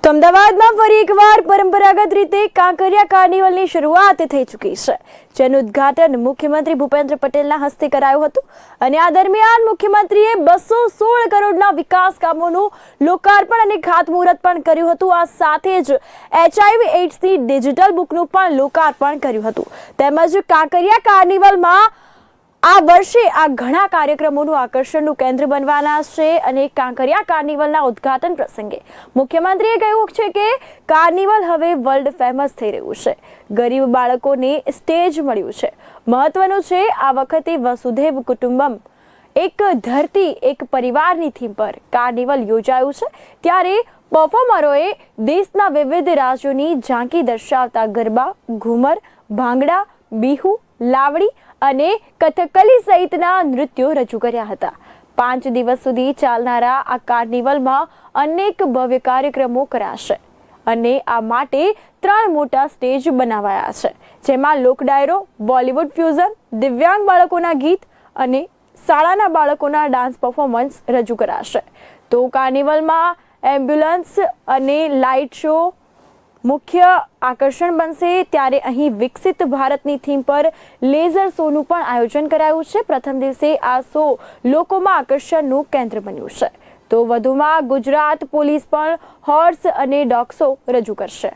તો અમદાવાદમાં ફરી એકવાર પરંપરાગત રીતે કાંકરિયા કાર્નિવલની શરૂઆત થઈ ચૂકી છે, જેનું ઉદ્ઘાટન મુખ્યમંત્રી ભૂપેન્દ્ર પટેલના હસ્તે કરાયું હતું અને આ દરમિયાન મુખ્યમંત્રીએ 216 કરોડના વિકાસ કામોનું લોકાર્પણ અને ખાતમુહૂર્ત પણ કર્યું હતું। આ સાથે જ HIV/AIDS ડિજિટલ બુકનું પણ લોકાર્પણ કર્યું હતું। તેમજ કાંકરિયા કાર્નિવલમાં આ વર્ષે આ ઘણા કાર્યક્રમોનું આકર્ષણનું કેન્દ્ર બનવાના છે અને કાંકરિયા કાર્નિવલના ઉદ્ઘાટન પ્રસંગે મુખ્યમંત્રીએ કહ્યું છે કે કાર્નિવલ હવે વર્લ્ડ ફેમસ થઈ રહ્યું છે। ગરીબ બાળકોને સ્ટેજ મળ્યું છે। મહત્વનું છે, આ વખતે વસુધૈવ કુટુંબમ એક ધરતી એક પરિવારની થીમ પર કાર્નિવલ યોજાયું છે, ત્યારે પરફોર્મરોએ દેશના વિવિધ રાજ્યોની ઝાંકી દર્શાવતા ગરબા, ઘુમર, ભાંગડા, બિહુ, લાવડી અને કથકલી સહિતના નૃત્યો રજૂ કર્યા હતા। 5 દિવસ સુધી ચાલનારા આ કાર્નિવલમાં અનેક ભવ્ય કાર્યક્રમો કરાશે અને આ માટે 3 મોટા સ્ટેજ બનાવાયા છે, જેમાં લોક ડાયરો, બોલિવૂડ ફ્યુઝન, દિવ્યાંગ બાળકોના ગીત અને શાળાના બાળકોના ડાન્સ પરફોર્મન્સ રજૂ કરાશે। તો કાર્નિવલમાં એમ્બ્યુલન્સ અને લાઇટ શો મુખ્ય આકર્ષણ બનશે, ત્યારે અહીં વિકસિત ભારતની થીમ પર લેઝર શોનું પણ આયોજન કરાયું છે। પ્રથમ દિવસે આ શો લોકોમાં આકર્ષણનું કેન્દ્ર બન્યું છે। તો વધુમાં ગુજરાત પોલીસ પણ હોર્સ અને ડોગ શો રજૂ કરશે।